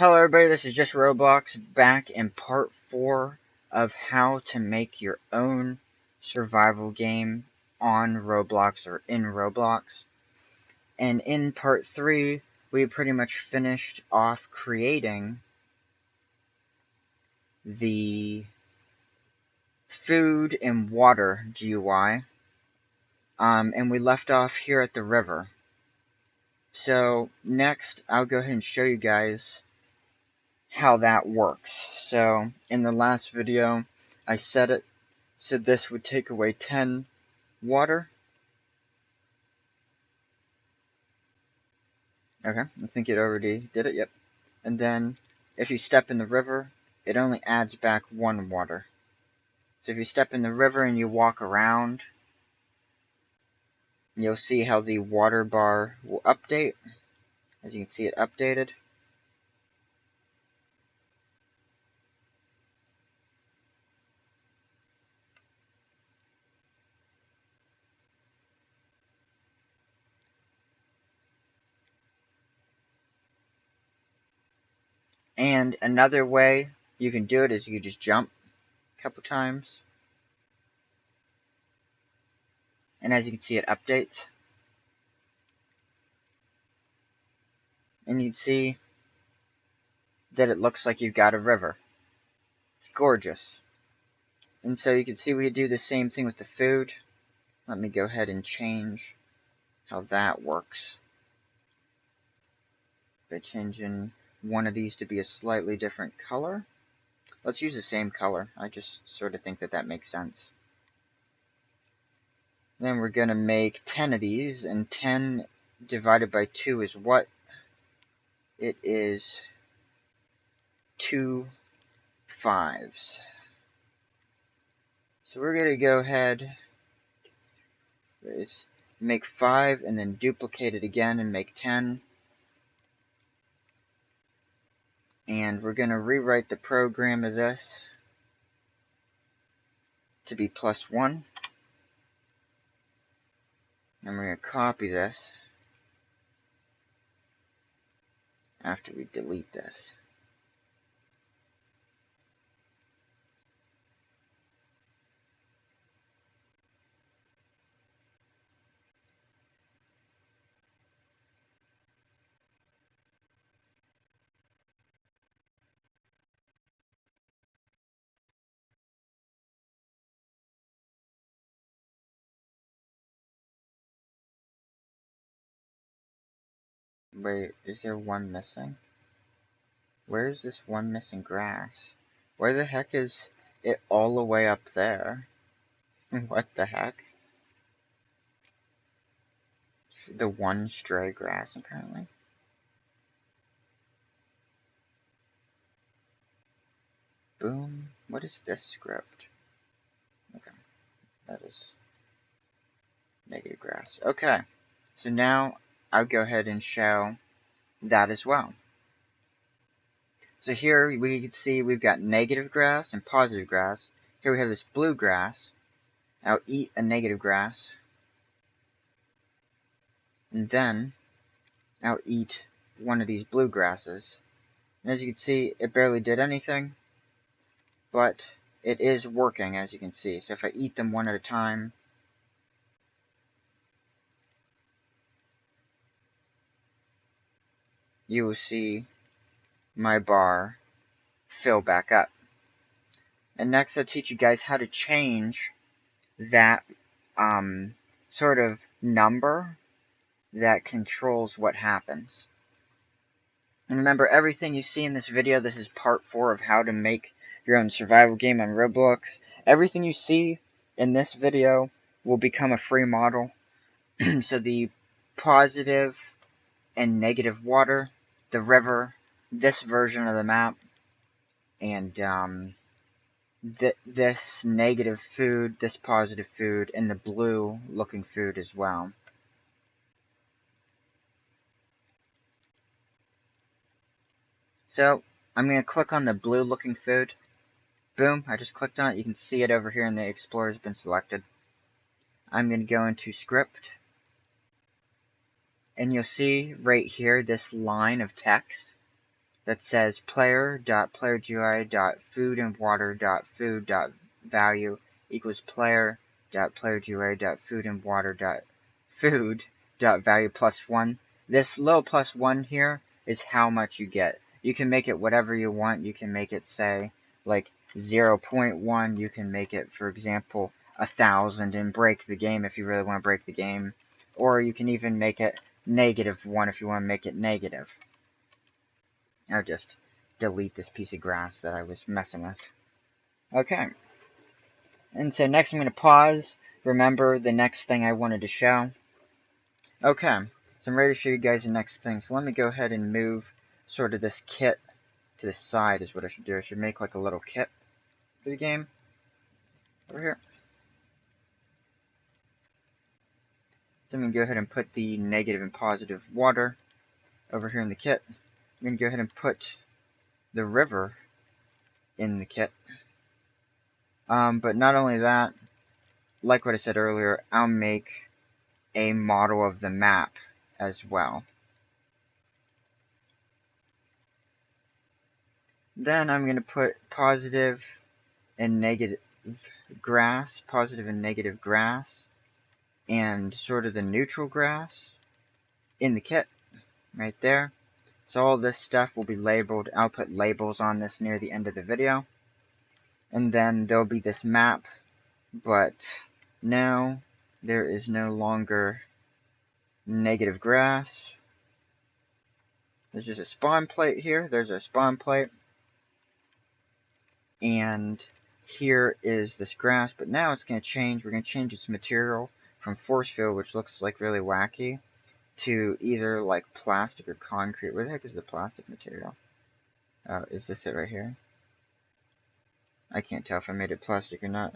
Hello everybody, this is just Roblox back in part 4 of how to make your own survival game on Roblox or in Roblox. And in part 3, we pretty much finished off creating the food and water GUI. And we left off here at the river. So next, I'll go ahead and show you guys how that works. So in the last video, I set it so this would take away 10 water. Okay, I think it already did it, yep. And then if you step in the river, it only adds back 1 water. So if you step in the river and you walk around, you'll see how the water bar will update. As you can see, it updated. And another way you can do it is you just jump a couple times. And as you can see, it updates. And you'd see that it looks like you've got a river. It's gorgeous. And so you can see we do the same thing with the food. Let me go ahead and change how that works by changing one of these to be a slightly different color. Let's use the same color. I just sort of think that that makes sense. Then we're going to make 10 of these, and 10 divided by 2 is what? It is 2 5s. So we're going to go ahead, make 5 and then duplicate it again and make 10. And we're going to rewrite the program of this to be +1. And we're going to copy this after we delete this. Wait, is there one missing? Where is this one missing grass? Where the heck is it all the way up there? What the heck? It's the one stray grass, apparently. Boom. What is this script? Okay, that is negative grass. Okay, so now I'll go ahead and show that as well. So here we can see we've got negative grass and positive grass. Here we have this blue grass. I'll eat a negative grass. And then I'll eat one of these blue grasses. And as you can see, it barely did anything, but it is working, as you can see. So if I eat them one at a time, you will see my bar fill back up. And next I'll teach you guys how to change that sort of number that controls what happens. And remember, everything you see in this video, this is part 4 of how to make your own survival game on Roblox. Everything you see in this video will become a free model. So the positive and negative water, the river, this version of the map, and this negative food, this positive food, and the blue looking food as well. So I'm going to click on the blue looking food. Boom, I just clicked on it. You can see it over here in the Explorer has been selected. I'm going to go into script. And you'll see right here this line of text that says player.playerGUI.foodandwater.food.value equals player.playerGUI.foodandwater.food.value plus 1. This little plus 1 here is how much you get. You can make it whatever you want. You can make it, say, like 0.1. You can make it, for example, 1,000 and break the game if you really want to break the game. Or you can even make it -1 if you want to make it negative. I'll just delete this piece of grass that I was messing with. Okay. And so next I'm going to pause. Remember the next thing I wanted to show. Okay. So I'm ready to show you guys the next thing. So let me go ahead and move sort of this kit to the side is what I should do. I should make like a little kit for the game. Over here. So I'm going to go ahead and put the negative and positive water over here in the kit. I'm going to go ahead and put the river in the kit. But not only that, like what I said earlier, I'll make a model of the map as well. Then I'm going to put positive and negative grass, and sort of the neutral grass in the kit right there. So all this stuff will be labeled. I'll put labels on this near the end of the video. And then there'll be this map, but now there is no longer negative grass. There's just a spawn plate here. There's a spawn plate. And here is this grass, but now it's going to change. We're going to change its material from force field, which looks like really wacky, to either like plastic or concrete. Where the heck is the plastic material? Oh, is this it right here? I can't tell if I made it plastic or not.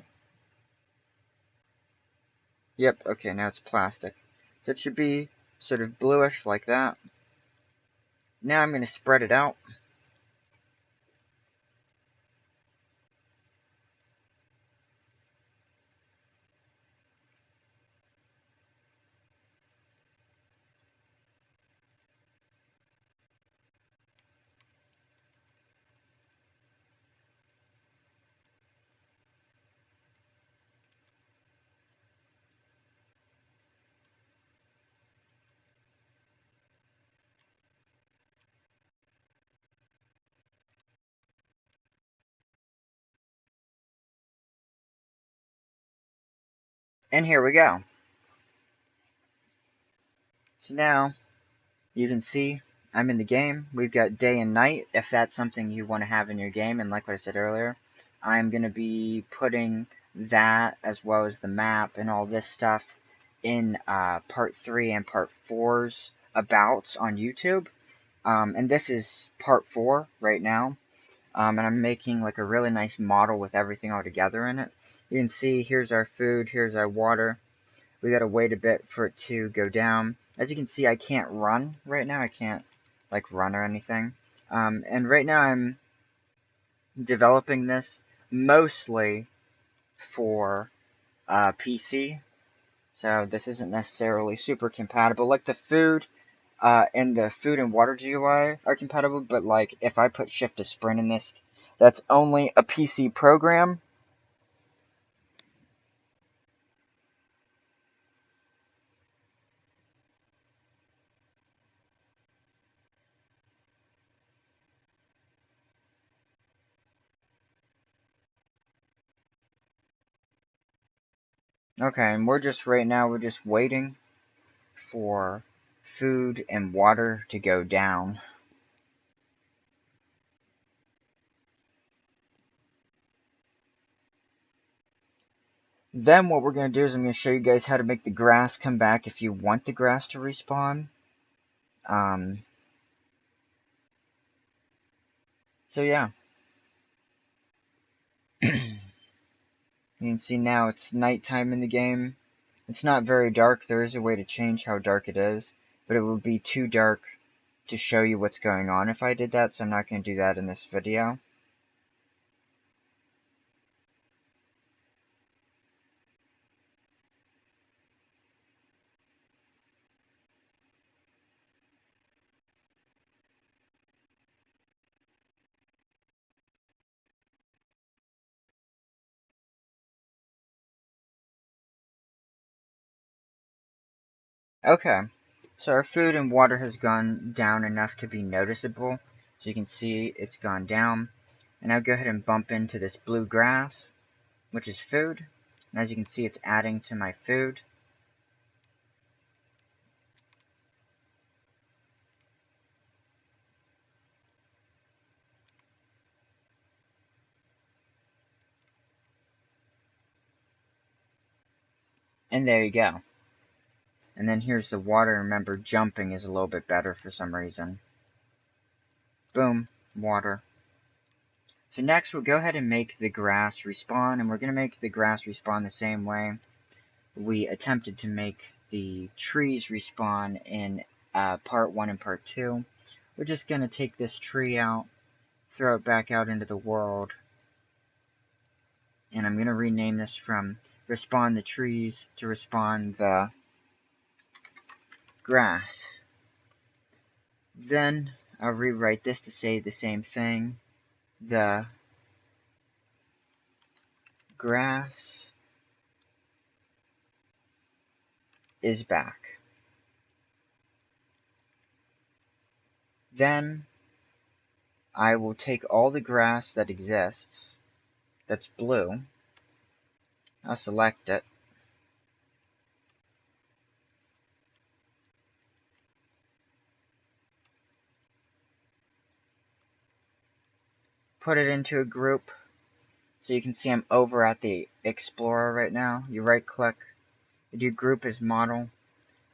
Yep, okay, now it's plastic. So it should be sort of bluish like that. Now I'm going to spread it out. And here we go. So now you can see I'm in the game. We've got day and night, if that's something you want to have in your game. And like what I said earlier, I'm going to be putting that as well as the map and all this stuff in part 3 and part 4's abouts on YouTube. And this is part 4 right now. And I'm making like a really nice model with everything all together in it. You can see here's our food, here's our water. We gotta wait a bit for it to go down. As you can see, I can't run right now. I can't like run or anything. And right now I'm developing this mostly for PC. So this isn't necessarily super compatible. Like the food and the food and water GUI are compatible, but like if I put shift to sprint in this, that's only a PC program. Okay, and we're just waiting for food and water to go down. Then what we're going to do is I'm going to show you guys how to make the grass come back if you want the grass to respawn. So yeah. You can see now it's nighttime in the game. It's not very dark. There is a way to change how dark it is, but it would be too dark to show you what's going on if I did that, so I'm not going to do that in this video. Okay, so our food and water has gone down enough to be noticeable. So you can see it's gone down. And I'll go ahead and bump into this blue grass, which is food. And as you can see, it's adding to my food. And there you go. And then here's the water. Remember, jumping is a little bit better for some reason. Boom, water. So next we'll go ahead and make the grass respawn, and we're going to make the grass respawn the same way we attempted to make the trees respawn in part 1 and part 2. We're just going to take this tree out, throw it back out into the world, and I'm going to rename this from respawn the trees to respawn the grass. Then I'll rewrite this to say the same thing. The grass is back. Then I will take all the grass that exists, that's blue, I'll select it, put it into a group. So you can see I'm over at the Explorer right now. You right click, you do group as model,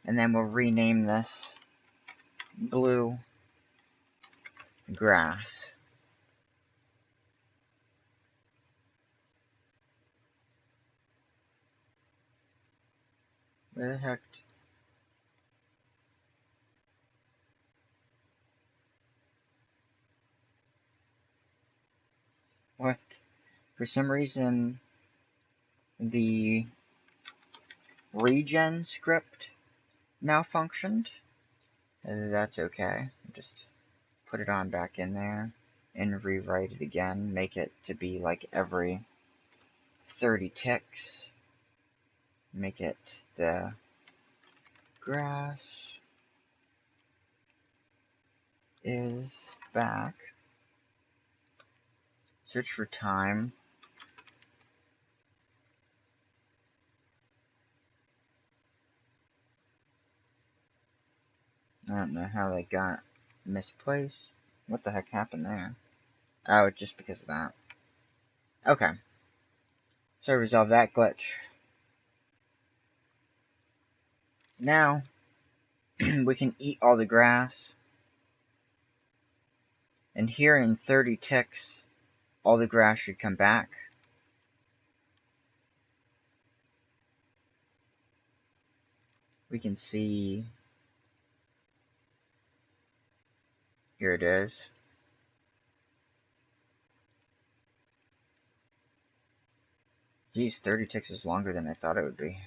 and then we'll rename this blue grass. Where the heck? What? For some reason, the regen script malfunctioned. That's okay. Just put it on back in there and rewrite it again. Make it to be like every 30 ticks. Make it the grass is back. Search for time. I don't know how they got misplaced. What the heck happened there? Oh, just because of that. Okay. So I resolved that glitch. Now, we can eat all the grass. And here in 30 ticks, all the grass should come back. We can see, here it is. Geez, 30 ticks is longer than I thought it would be.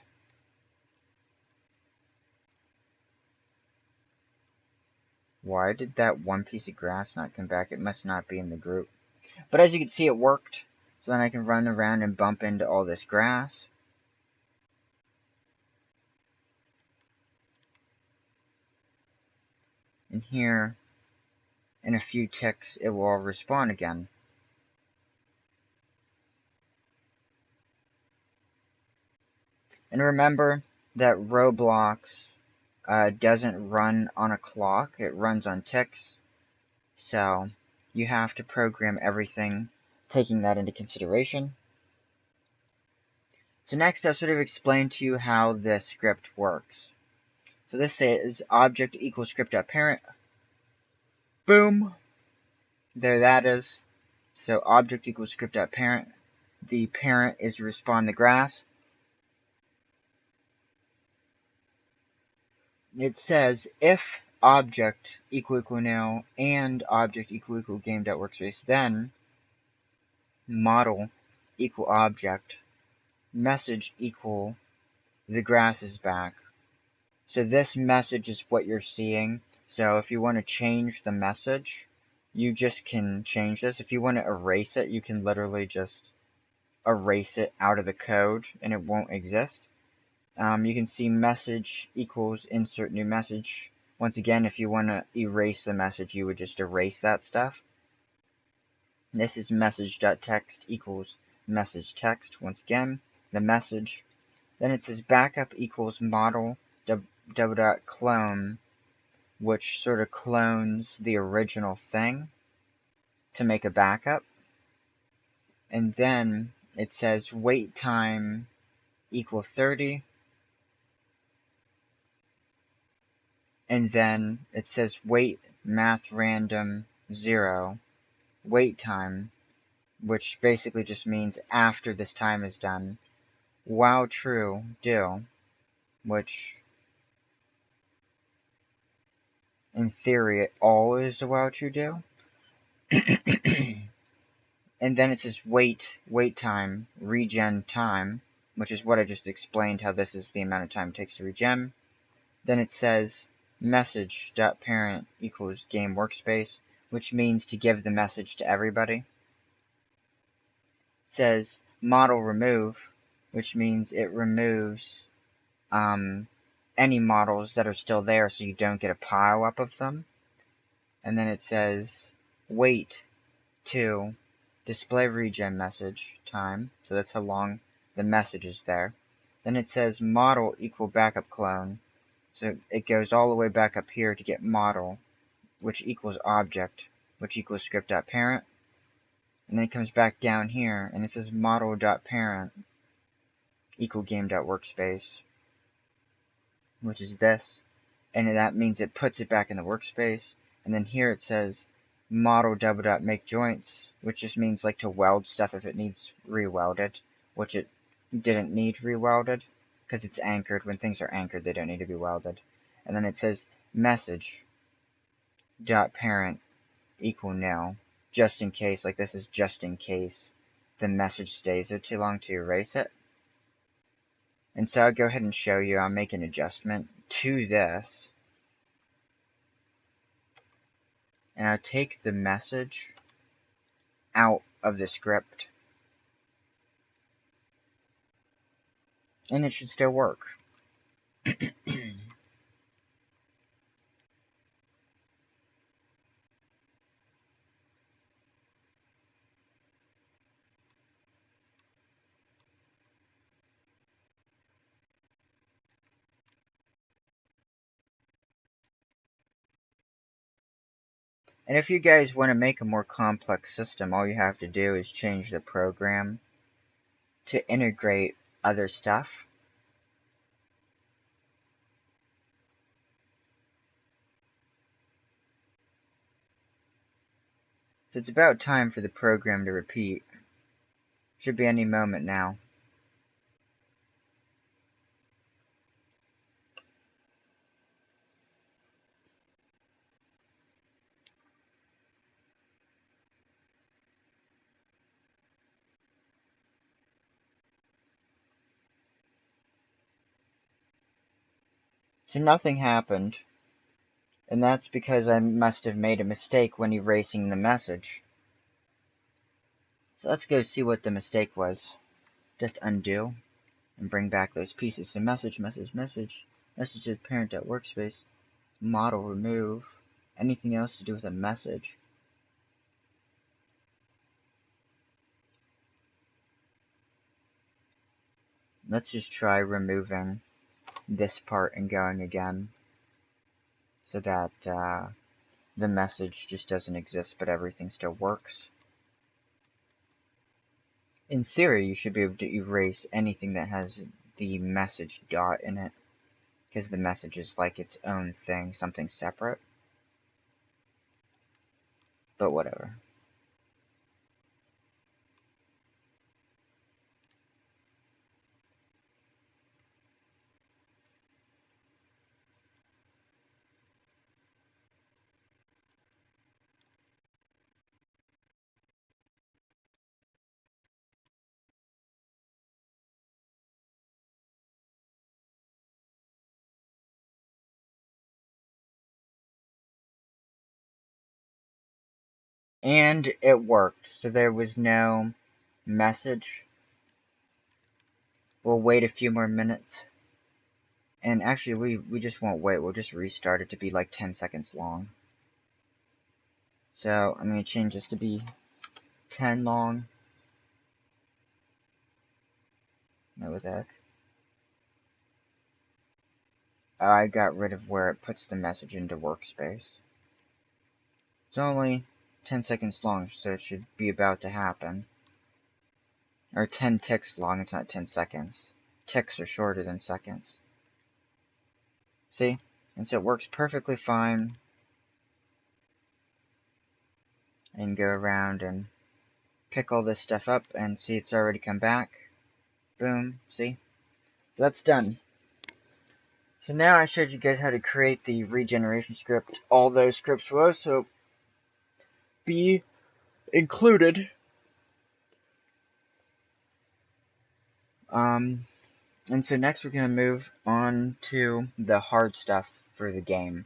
Why did that one piece of grass not come back? It must not be in the group. But as you can see, it worked. So then I can run around and bump into all this grass. And here, in a few ticks, it will respawn again. And remember that Roblox doesn't run on a clock, it runs on ticks. So you have to program everything taking that into consideration. So next I'll sort of explain to you how this script works. So this is object equals script.parent. Boom! There that is. So object equals script.parent. The parent is respawn the grass. It says if object equal nil and object equal game.workspace, then model equal object message equal the grass is back. So this message is what you're seeing. So if you want to change the message, you just can change this. If you want to erase it, you can literally just erase it out of the code and it won't exist. You can see message equals insert new message. Once again, if you want to erase the message, you would just erase that stuff. This is message.text equals message text. Once again, the message. Then it says backup equals model clone, which sort of clones the original thing to make a backup. And then it says wait time equal 30. And then it says wait math random 0 wait time, which basically just means after this time is done. While true, do, which in theory it always is a while true do. And then it says wait time, regen time, which is what I just explained, how this is the amount of time it takes to regen. Then it says message.parent equals game workspace, which means to give the message to everybody. It says model remove, which means it removes any models that are still there so you don't get a pile up of them. And then it says wait to display regen message time, so that's how long the message is there. Then it says model equal backup clone, so it goes all the way back up here to get model, which equals object, which equals script.parent. And then it comes back down here and it says model.parent equal game.workspace, which is this. And that means it puts it back in the workspace. And then here it says model make joints, which just means like to weld stuff if it needs re-welded, which it didn't need re-welded because it's anchored. When things are anchored, they don't need to be welded. And then it says message dot parent equal nil, just in case. Like this is just in case the message stays there too long to erase it. And so I'll go ahead and show you. I'll make an adjustment to this. And I'll take the message out of the script. And it should still work. And if you guys want to make a more complex system, all you have to do is change the program to integrate other stuff. So it's about time for the program to repeat. Should be any moment now. So nothing happened. And that's because I must have made a mistake when erasing the message. So let's go see what the mistake was. Just undo and bring back those pieces. So message to parent.workspace, model remove, anything else to do with a message. Let's just try removing this part and going again so that the message just doesn't exist but everything still works. In theory, you should be able to erase anything that has the message dot in it, because the message is like its own thing, something separate. But whatever. And it worked, so there was no message. We'll wait a few more minutes. And actually, we just won't wait. We'll just restart it to be like 10 seconds long. So I'm going to change this to be 10 long. No, what the heck? I got rid of where it puts the message into workspace. It's only 10 seconds long, so it should be about to happen. Or 10 ticks long, it's not 10 seconds. Ticks are shorter than seconds. See? And so it works perfectly fine. And go around and pick all this stuff up and see it's already come back. Boom, see? So that's done. So now I showed you guys how to create the regeneration script. All those scripts will also be included. And so next we're going to move on to the hard stuff for the game.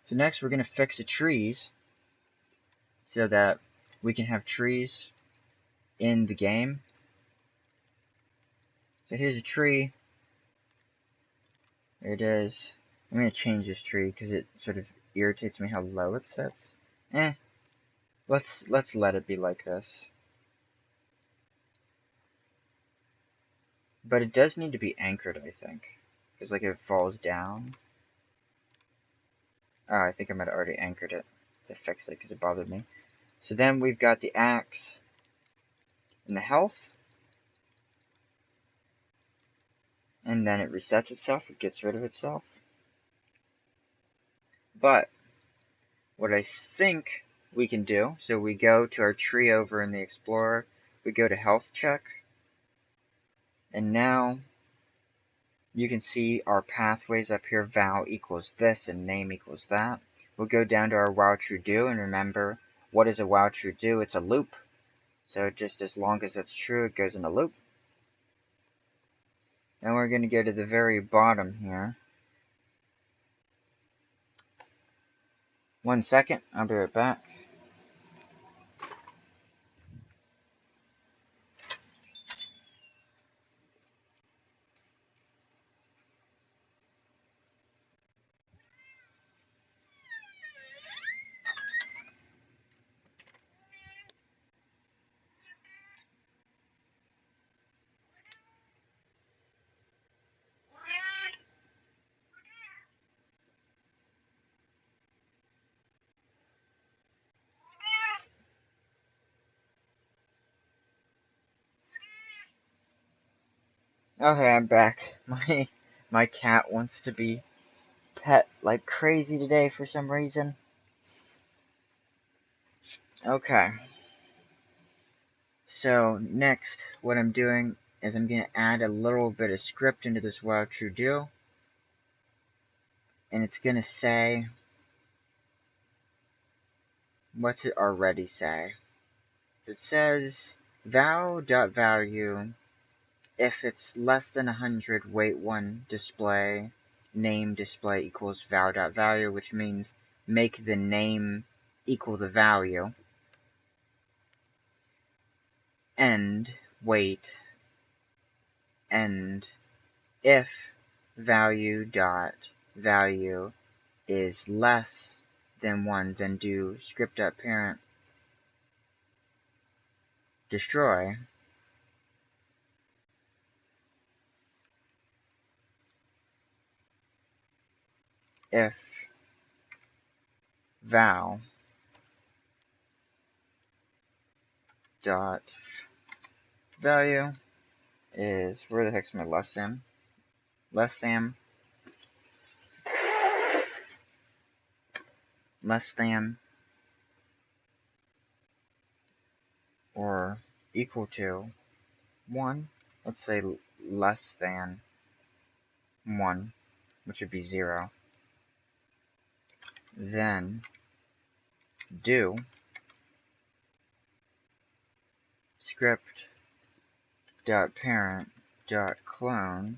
So next we're going to fix the trees so that we can have trees in the game. So here's a tree. There it is. I'm going to change this tree because it sort of irritates me how low it sits. Let's let it be like this. But it does need to be anchored, I think. Because like if it falls down. Oh, I think I might have already anchored it to fix it because it bothered me. So then we've got the axe and the health. And then it resets itself, it gets rid of itself. But what I think we can do, so we go to our tree over in the Explorer, we go to health check, and now you can see our pathways up here. Val equals this and name equals that. We'll go down to our while true do, and remember, what is a while true do? It's a loop. So just as long as that's true, it goes in a loop. Then we're going to go to the very bottom here. 1 second, I'll be right back. Okay, I'm back. My cat wants to be pet like crazy today for some reason. Okay. So next, what I'm doing is I'm going to add a little bit of script into this while true do. And it's going to say, what's it already say? So it says val.value. If it's less than 100, wait 1, display, name display equals val.value, which means make the name equal the value. End, wait, end, if value.value is less than 1, then do script.parent destroy. If val dot value is, where the heck's my less than or equal to 1. Let's say less than 1, which would be 0. Then do script dot parent dot clone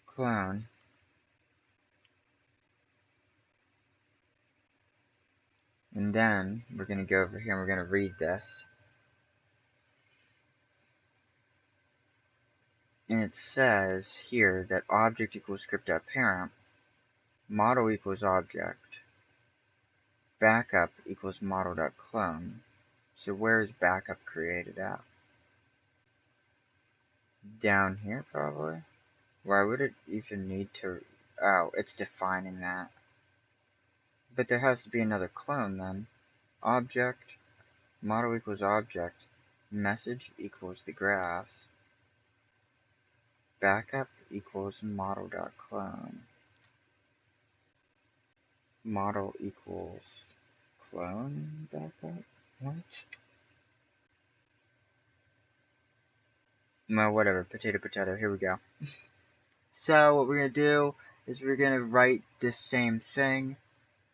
clone, and then we're going to go over here and we're going to read this. And it says here that object equals script.parent, model equals object, backup equals model.clone. So where is backup created at? Down here, probably? Why would it even need to... Oh, it's defining that. But there has to be another clone then. Object, model equals object, message equals the graphs, backup equals model.clone. Model equals clone backup? What? Well, whatever. Potato, potato. Here we go. So, what we're going to do is we're going to write this same thing.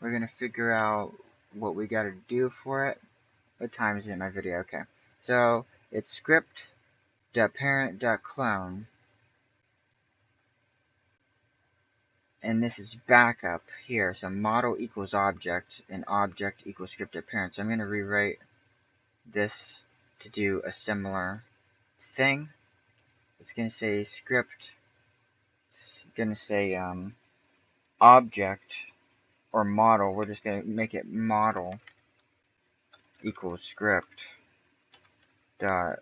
We're going to figure out what we got to do for it. What time is it in my video? Okay. So, it's script.parent.clone. And this is backup here. So, model equals object, and object equals script.parent. So, I'm going to rewrite this to do a similar thing. It's going to say script. It's going to say object or model. We're just going to make it model equals script dot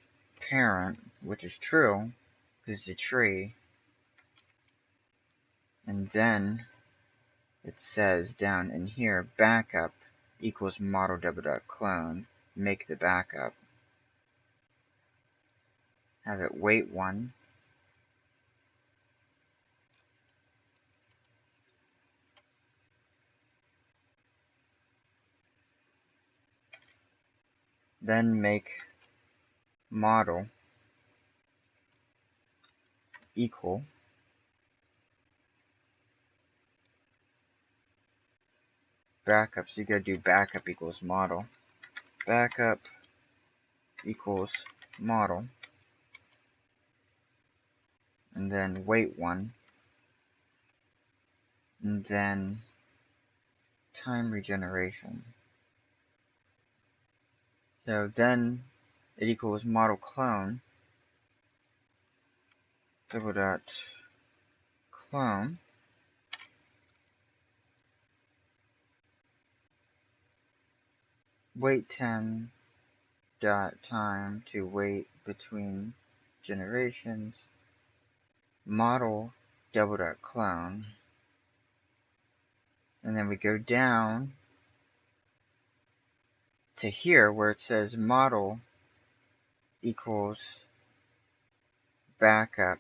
parent, which is true because it's a tree. And then it says down in here backup equals model dot clone. Make the backup. Have it wait one. Then make model equal backup. So you gotta do backup equals model. Backup equals model. And then wait one. And then time regeneration. So then it equals model clone. Double dot clone. Wait 10 dot time to wait between generations. Model double dot clone. And then we go down to here where it says model equals backup.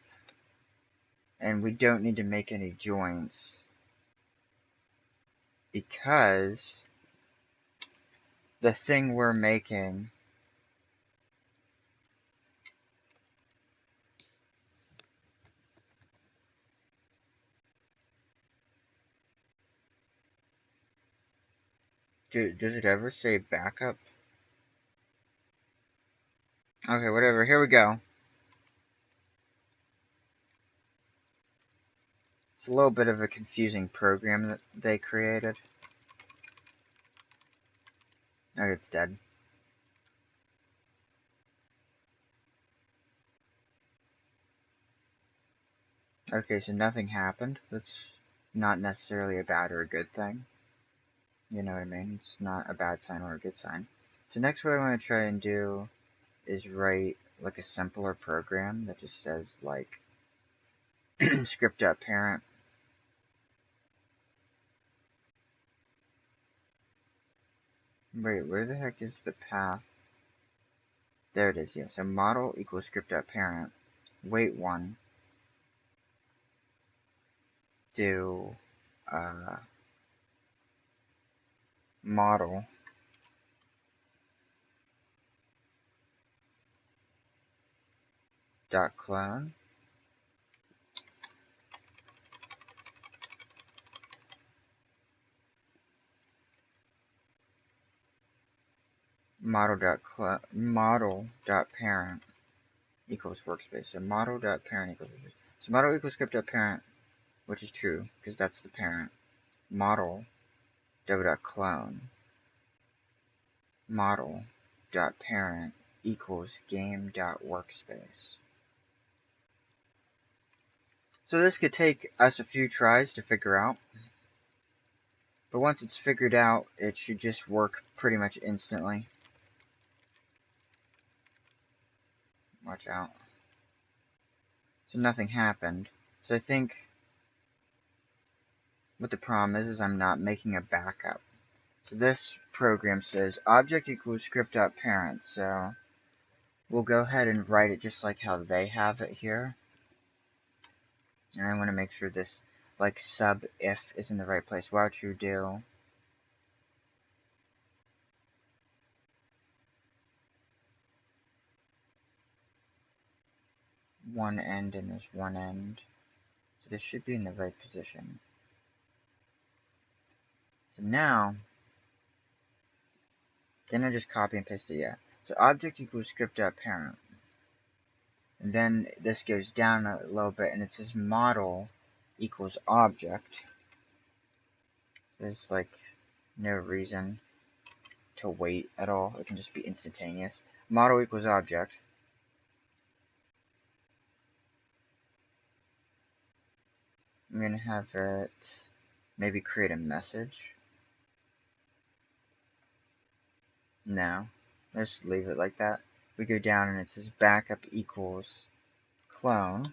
And we don't need to make any joins because the thing we're making does it ever say backup? Okay, whatever, here we go. It's a little bit of a confusing program that they created. Oh, it's dead. Okay, so nothing happened. That's not necessarily a bad or a good thing. You know what I mean? It's not a bad sign or a good sign. So next what I want to try and do is write like a simpler program that just says like script.parent. Wait, where the heck is the path? There it is, yeah. So model equals script.parent. Wait one. Do model dot clone. Model dot parent equals workspace. So model dot parent equals workspace. So model equals script dot parent, which is true because that's the parent. Model dot clone. Model dot parent equals game dot workspace. So this could take us a few tries to figure out. But once it's figured out, it should just work pretty much instantly. Watch out. So nothing happened. So I think what the problem is I'm not making a backup. So this program says object equals script.parent. So we'll go ahead and write it just like how they have it here. And I want to make sure this like sub if is in the right place. While true do. One end and there's one end. So this should be in the right position. So now, then I just copy and paste it, yeah. So object equals script.parent. And then this goes down a little bit and it says model equals object. There's like no reason to wait at all. It can just be instantaneous. Model equals object. I'm going to have it maybe create a message. No. Let's leave it like that. We go down and it says backup equals clone.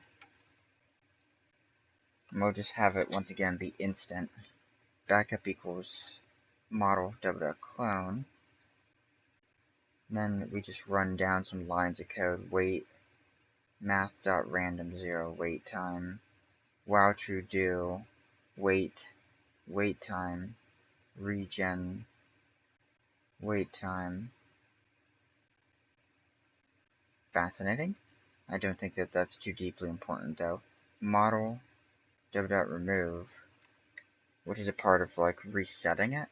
And we'll just have it once again be instant. Backup equals model.clone. Then we just run down some lines of code. Wait math.random 0 wait time. While true do wait time regen wait time. Fascinating. I don't think that that's too deeply important though. Model remove, which is a part of like resetting it.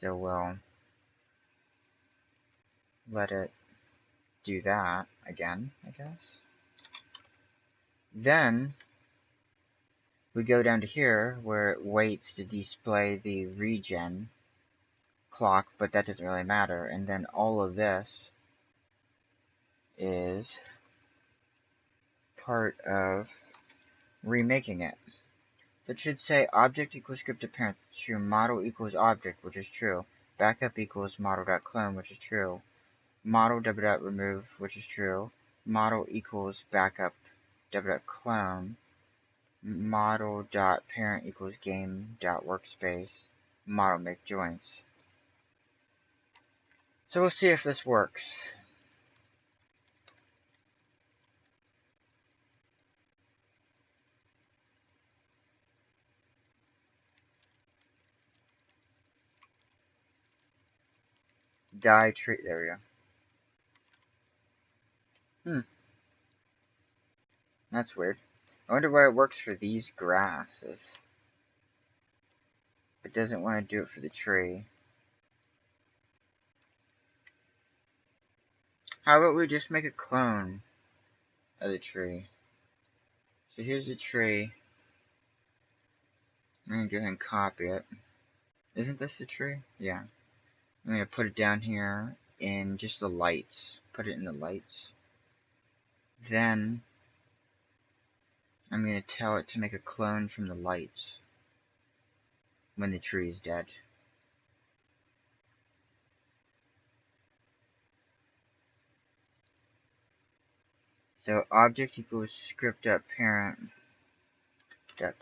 So we'll let it do that again, I guess. Then we go down to here where it waits to display the regen clock, but that doesn't really matter. And then all of this is part of remaking it. So it should say object equals script.parent, true, model equals object, which is true, backup equals model.clone, which is true, model.remove, which is true, model equals backup.clone, model.parent equals game.workspace, model make joints. So we'll see if this works. Die tree, there we go. That's weird. I wonder why it works for these grasses. It doesn't want to do it for the tree. How about we just make a clone of the tree? So here's the tree. I'm going to go ahead and copy it. Isn't this the tree? Yeah. I'm going to put it down here in just the lights. Put it in the lights. Then I'm going to tell it to make a clone from the lights when the tree is dead. So object equals script.parent dot,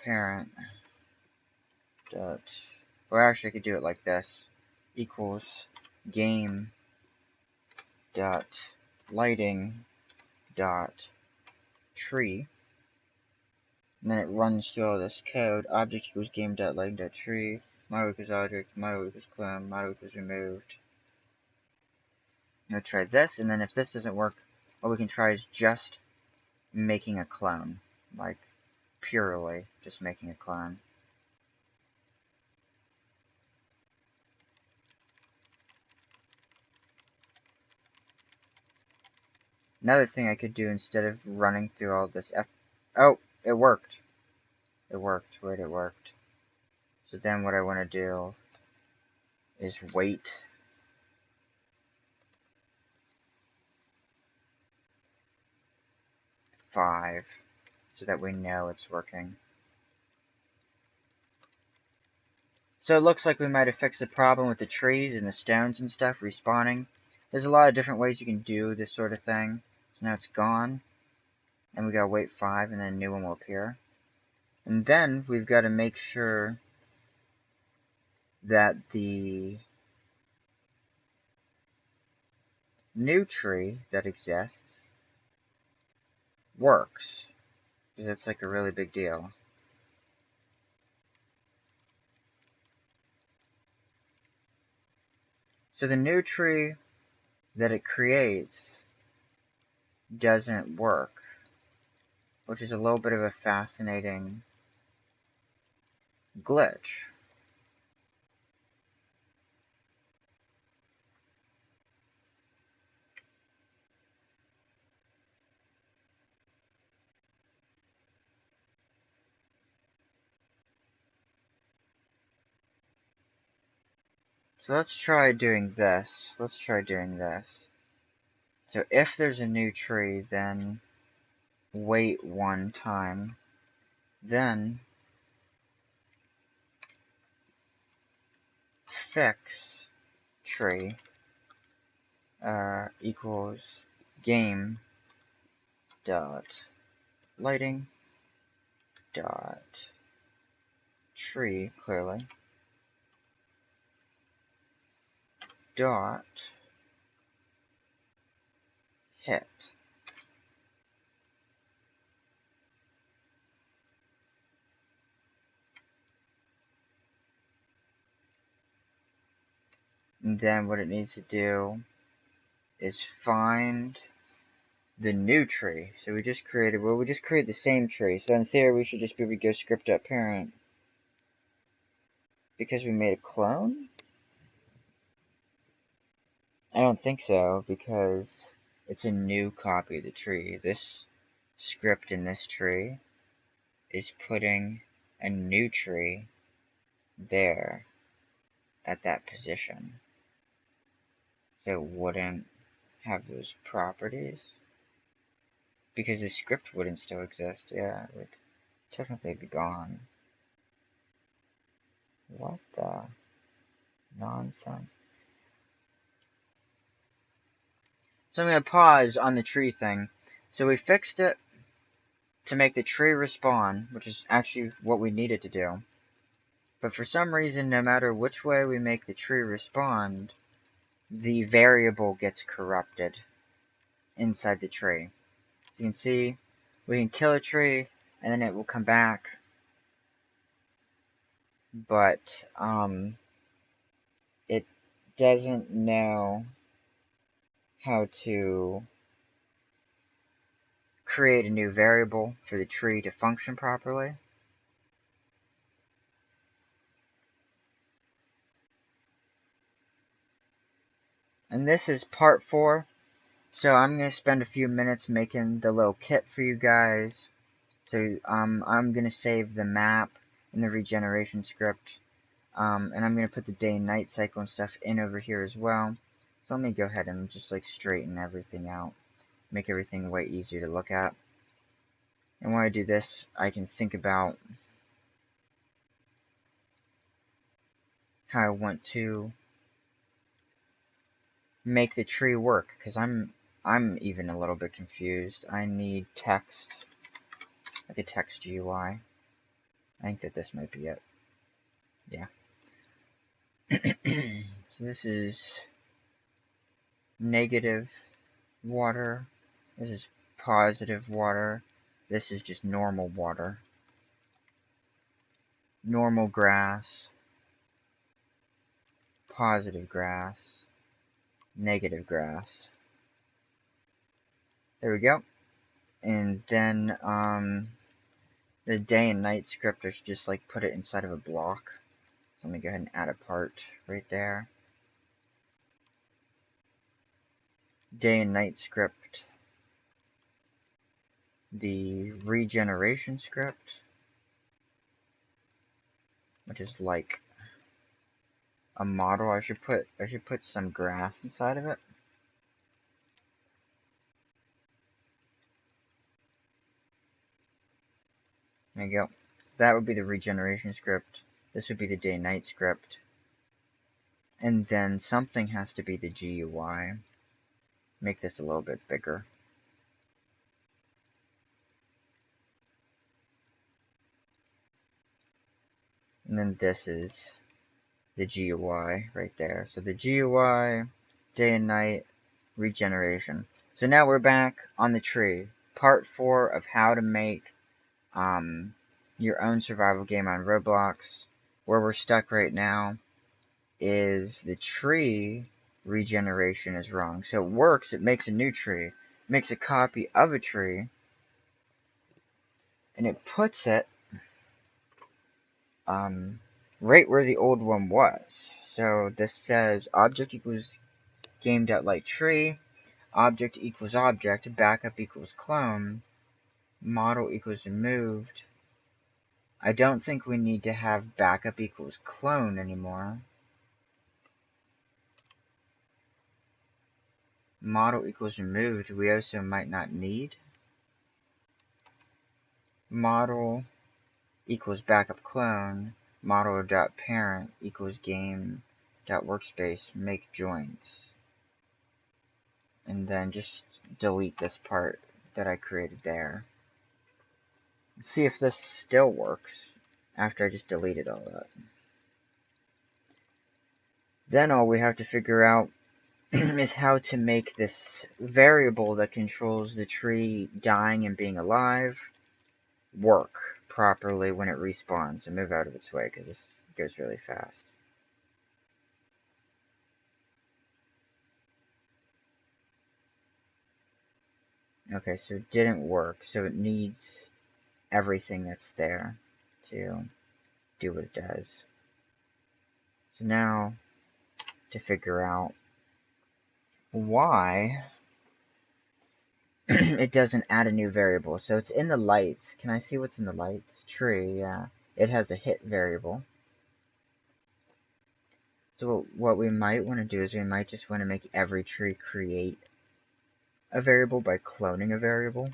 or actually I could do it like this, equals game dot lighting dot tree, and then it runs through all this code. Object equals game dot lighting dot tree, model equals object, model equals clone, model equals removed. Now try this, and then if this doesn't work, what we can try is just making a clone, like purely just making a clone. Another thing I could do instead of running through all this oh, it worked. It worked. Wait, it worked. So then what I want to do is wait. Five. so that we know it's working. So it looks like we might have fixed the problem with the trees and the stones and stuff respawning. There's a lot of different ways you can do this sort of thing. So now it's gone, and we gotta wait 5 and then a new one will appear. And then we've got to make sure that the new tree that exists works, because it's like a really big deal. So the new tree that it creates doesn't work, which is a little bit of a fascinating glitch. So let's try doing this. So if there's a new tree, then wait 1 time. Then fix tree equals game dot lighting dot tree, clearly, dot hit. And then what it needs to do is find the new tree. So we just created the same tree. So in theory we should just be able to go script.parent because we made a clone? I don't think so, because it's a new copy of the tree. This script in this tree is putting a new tree there at that position. So it wouldn't have those properties. Because the script wouldn't still exist. Yeah, it would technically be gone. What the nonsense? So I'm going to pause on the tree thing. So we fixed it to make the tree respawn, which is actually what we needed to do. But for some reason, no matter which way we make the tree respond, the variable gets corrupted inside the tree. So you can see, we can kill a tree, and then it will come back. But, it doesn't know how to create a new variable for the tree to function properly. And this is part 4. So I'm going to spend a few minutes making the little kit for you guys. So I'm going to save the map and the regeneration script. And I'm going to put the day and night cycle and stuff in over here as well. So let me go ahead and just like straighten everything out. Make everything way easier to look at. And when I do this, I can think about how I want to make the tree work, because I'm even a little bit confused. I need text, like a text GUI. I think that this might be it. Yeah. So this is negative water. This is positive water. This is just normal water. Normal grass. Positive grass. Negative grass. There we go. And then the day and night script, I should just like put it inside of a block. So let me go ahead and add a part right there. Day and night script. The regeneration script, which is like a model. I should put some grass inside of it. There you go. So that would be the regeneration script. This would be the day-night script. And then something has to be the GUI. Make this a little bit bigger. And then this is the GUI right there. So the GUI, day and night, regeneration. So now we're back on the tree. Part 4 of how to make your own survival game on Roblox. Where we're stuck right now is the tree regeneration is wrong. So it works, it makes a new tree. It makes a copy of a tree. And it puts it right where the old one was. So this says object equals game.lightTree, object equals object, backup equals clone, model equals removed. I don't think we need to have backup equals clone anymore. Model equals removed, we also might not need. Model equals backup clone, model.parent equals game.workspace, make joins. And then just delete this part that I created there. See if this still works after I just deleted all that. Then all we have to figure out is how to make this variable that controls the tree dying and being alive work properly when it respawns. And move out of its way because this goes really fast. Okay, so it didn't work, so it needs everything that's there to do what it does. So now, to figure out why it doesn't add a new variable. So it's in the lights. Can I see what's in the lights? Tree, yeah. It has a hit variable. So what we might want to do is we might just want to make every tree create a variable by cloning a variable.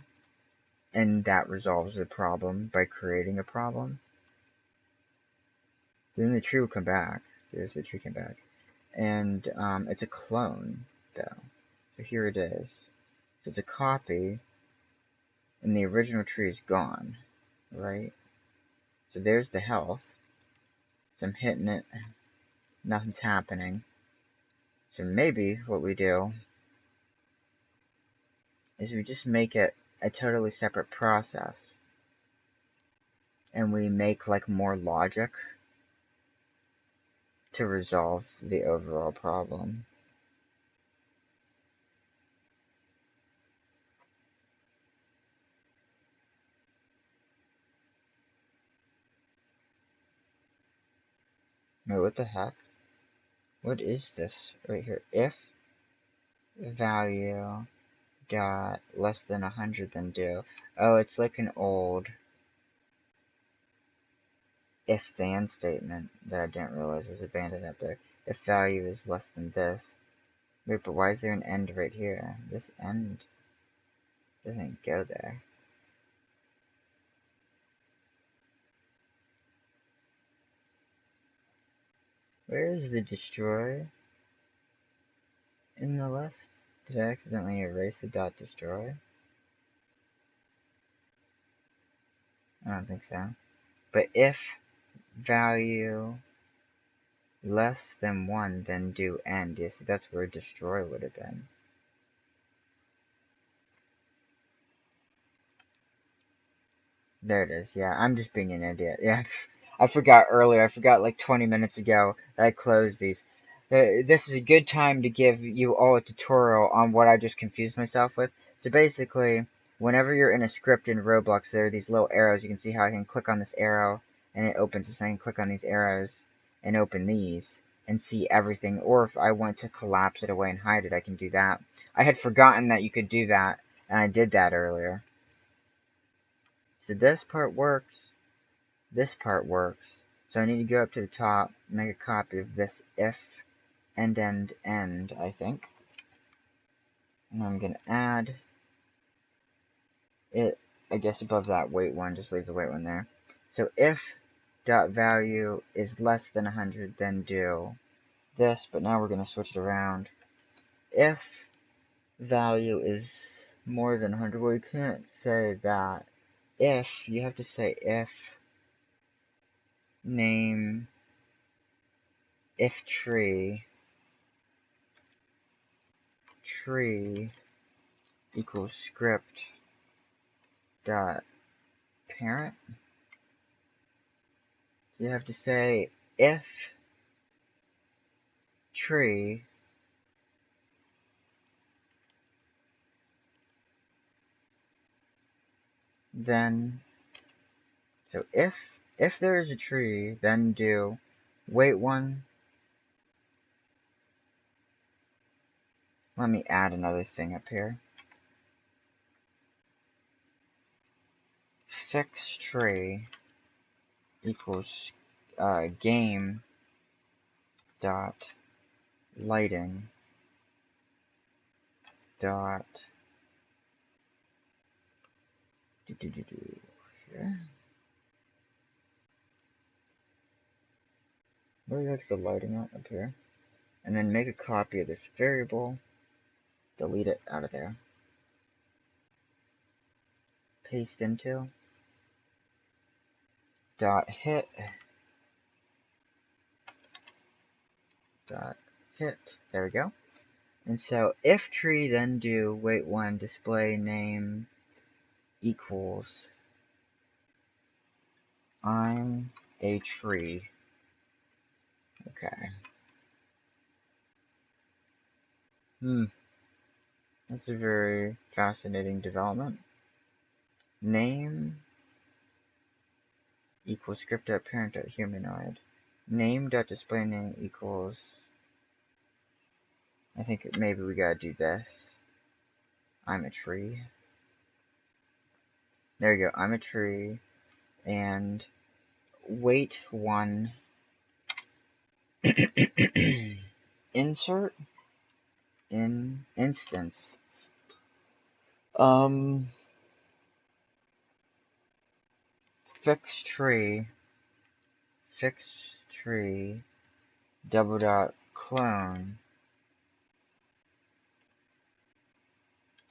And that resolves the problem by creating a problem. Then the tree will come back. There's the tree came back. And it's a clone, though. So here it is. So it's a copy, and the original tree is gone, right? So there's the health. So I'm hitting it, nothing's happening. So maybe what we do is we just make it a totally separate process. And we make like more logic to resolve the overall problem. Wait, what the heck? What is this right here? If value dot less than 100, then do. Oh, it's like an old if then statement that I didn't realize was abandoned up there. If value is less than this. Wait, but why is there an end right here? This end doesn't go there. Where is the destroy in the list? Did I accidentally erase the dot destroy? I don't think so. But if value less than 1, then do end. Yeah, see, that's where destroy would have been. There it is. Yeah, I'm just being an idiot. Yeah, I forgot earlier. I forgot like 20 minutes ago that I closed these. This is a good time to give you all a tutorial on what I just confused myself with. So basically, whenever you're in a script in Roblox, there are these little arrows. You can see how I can click on this arrow and it opens this. I can click on these arrows and open these and see everything. Or if I want to collapse it away and hide it, I can do that. I had forgotten that you could do that, and I did that earlier. So this part works, this part works. So I need to go up to the top, make a copy of this if, end, I think. And I'm going to add it, I guess above that wait one, just leave the wait one there. So if dot value is less than 100, then do this, but now we're going to switch it around. If value is more than 100, well, you can't say that. If, you have to say if name, if tree equals script dot parent. So you have to say if tree then, so if there is a tree, then do wait one. Let me add another thing up here. Fix tree equals game dot lighting dot here. Where the heck's the lighting at up here? And then make a copy of this variable, delete it out of there, paste into dot hit dot hit. There we go. And so if tree, then do wait one display name equals I'm a tree. Okay. That's a very fascinating development. Name equals script.parent.humanoid. Name.displayName equals, I think maybe we gotta do this. I'm a tree. There you go, I'm a tree. And wait one insert in instance. Fix tree double dot clone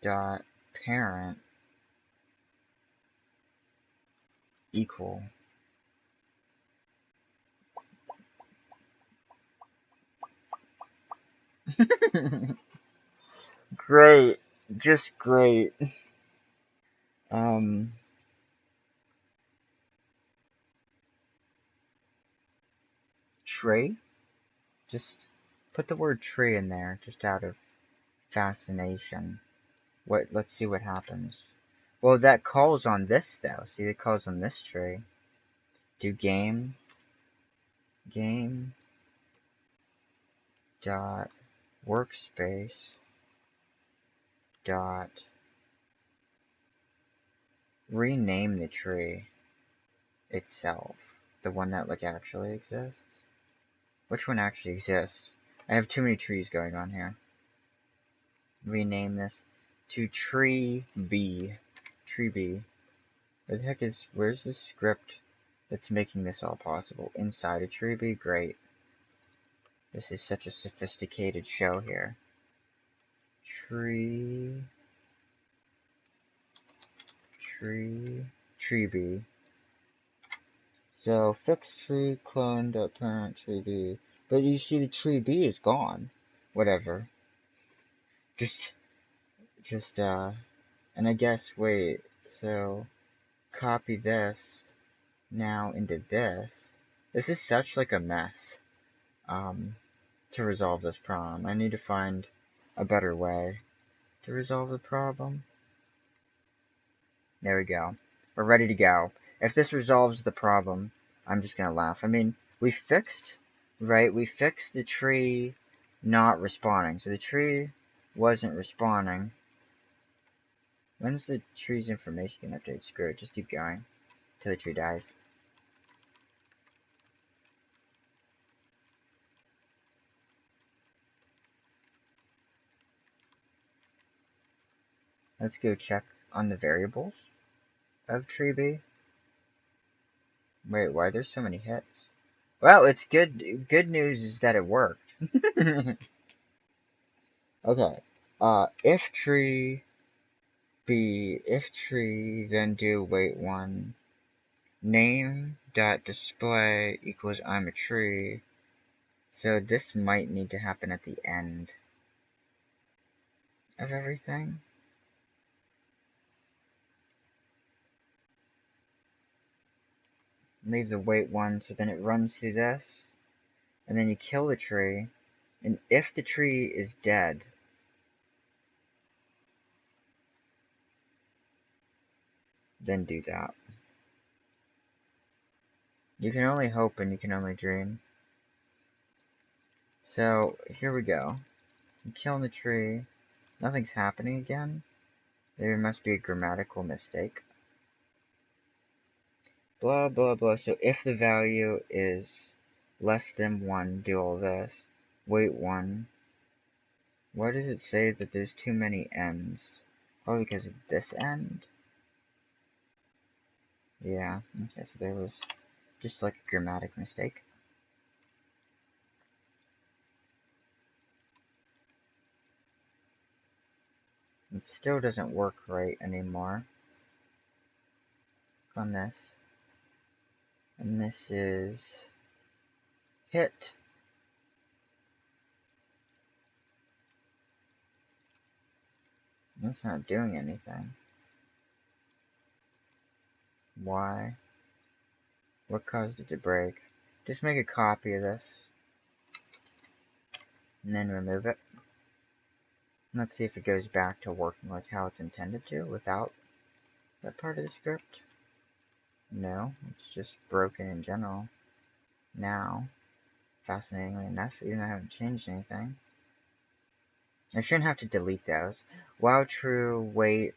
dot parent equal great, just great. Tree? Just put the word tree in there, just out of fascination. Let's see what happens. Well, that calls on this though. See, it calls on this tree. Do game dot workspace dot rename the tree itself. The one that like actually exists. Which one actually exists? I have too many trees going on here. Rename this to tree B. Tree B. Where the heck is, where's the script that's making this all possible? Inside a tree B? Great. This is such a sophisticated show here. Tree B. So fix tree clone.parent tree B. But you see the tree B is gone. Whatever. And I guess, wait, so copy this now into this. This is such like a mess, to resolve this problem. I need to find a better way to resolve the problem. There we go. We're ready to go. If this resolves the problem, I'm just gonna laugh. I mean, we fixed the tree not responding. So the tree wasn't responding. When's the tree's information gonna update? Screw it, just keep going till the tree dies. Let's go check on the variables of tree B. Wait, why there's so many hits? Well, it's good. Good news is that it worked. Okay. If tree if tree, then do wait one. Name dot display equals I'm a tree. So this might need to happen at the end of everything. Leave the wait one, so then it runs through this, and then you kill the tree, and if the tree is dead, then do that. You can only hope and you can only dream. So here we go. I'm killing the tree. Nothing's happening again. There must be a grammatical mistake. Blah blah blah. So if the value is less than 1, do all this. Wait 1. Why does it say that there's too many ends? Probably because of this end? Yeah, okay, so there was just like a grammatic mistake. It still doesn't work right anymore. Click on this. And this is hit. That's not doing anything. Why? What caused it to break? Just make a copy of this. And then remove it. Let's see if it goes back to working like how it's intended to without that part of the script. No, it's just broken in general. Now, fascinatingly enough, even though I haven't changed anything. I shouldn't have to delete those. While true, wait,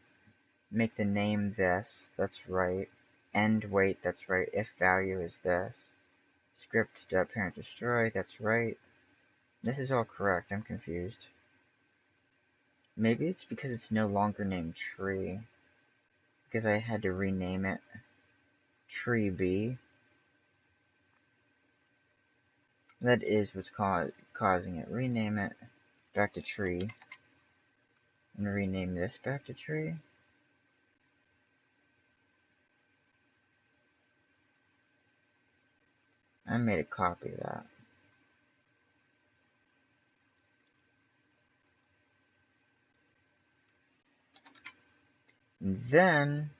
make the name this, that's right. End wait, that's right. If value is this. Script parent destroy, that's right. This is all correct, I'm confused. Maybe it's because it's no longer named tree. Because I had to rename it tree B. That is what's causing it. Rename it back to tree. And rename this back to tree. I made a copy of that. And then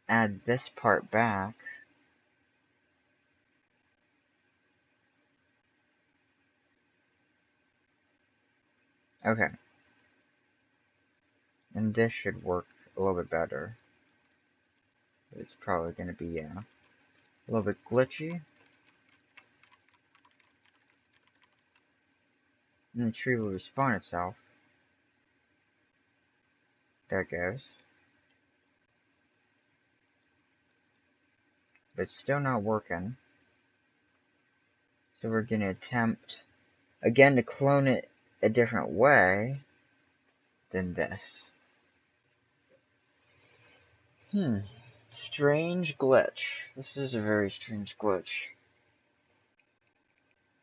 add this part back. Okay. And this should work a little bit better. It's probably going to be, a little bit glitchy. And the tree will respawn itself. There it goes. But it's still not working. So we're going to attempt, again, to clone it a different way than this. Strange glitch. This is a very strange glitch.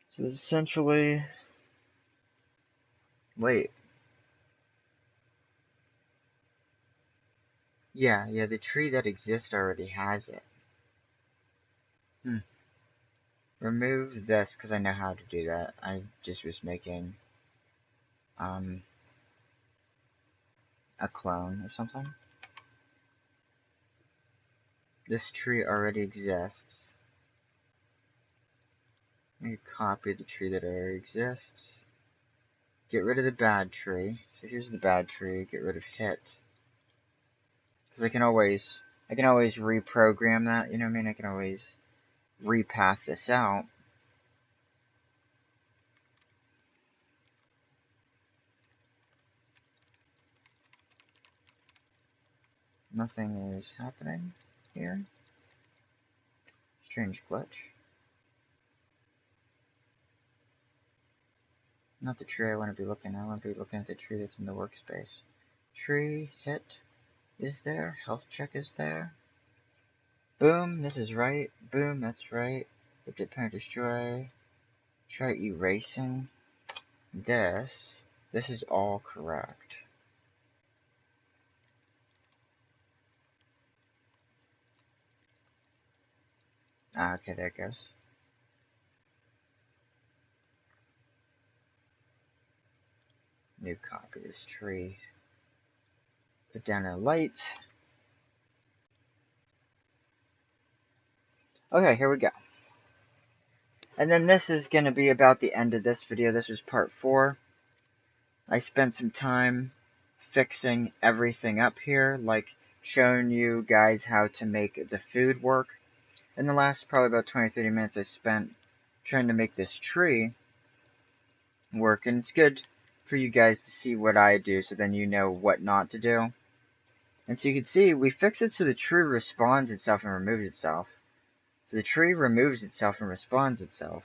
So essentially... Wait. Yeah, the tree that exists already has it. Remove this, because I know how to do that. I just was making, a clone or something. This tree already exists. Let me copy the tree that already exists. Get rid of the bad tree. So here's the bad tree. Get rid of hit. Because I can always reprogram that. You know what I mean? I can always repath this out. Nothing is happening here. Strange glitch. Not the tree I want to be looking at. I want to be looking at the tree that's in the workspace. Tree hit is there. Health check is there. Boom, this is right. Boom, that's right. If parent destroy. Try erasing this. This is all correct. Okay, there it goes. New copy of this tree. Put down a light. Okay, here we go. And then this is going to be about the end of this video. This was part 4. I spent some time fixing everything up here, like showing you guys how to make the food work. In the last probably about 20-30 minutes I spent trying to make this tree work, and it's good for you guys to see what I do so then you know what not to do. And so you can see we fix it so the tree respawns itself and removes itself. So the tree removes itself and respawns itself.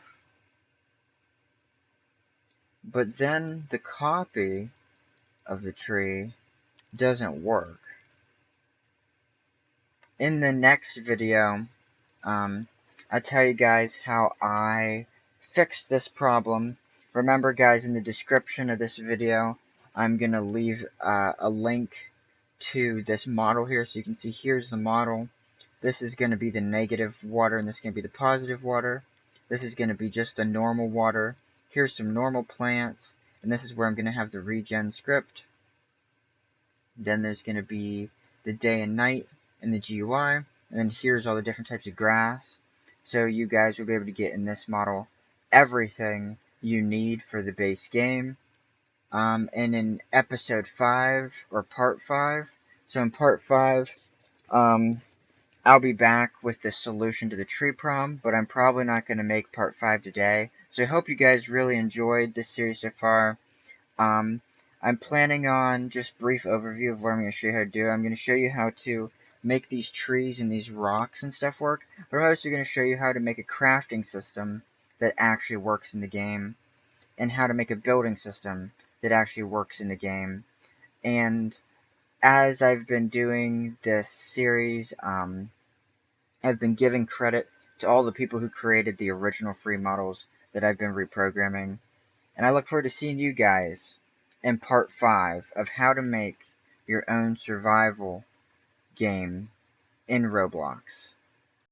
But then the copy of the tree doesn't work. In the next video, I'll tell you guys how I fixed this problem. Remember guys, in the description of this video, I'm going to leave a link to this model here so you can see here's the model. This is going to be the negative water and this is going to be the positive water. This is going to be just the normal water. Here's some normal plants, and this is where I'm going to have the regen script. Then there's going to be the day and night in the GUI, and then here's all the different types of grass. So you guys will be able to get in this model everything you need for the base game. And in episode 5, or part 5, so in part 5, I'll be back with the solution to the tree problem, but I'm probably not going to make part 5 today. So I hope you guys really enjoyed this series so far. I'm planning on just brief overview of what I'm going to show you how to do. I'm going to show you how to make these trees and these rocks and stuff work, but I'm also going to show you how to make a crafting system that actually works in the game, and how to make a building system that actually works in the game. And as I've been doing this series, I've been giving credit to all the people who created the original free models that I've been reprogramming. And I look forward to seeing you guys in part 5 of how to make your own survival game in Roblox.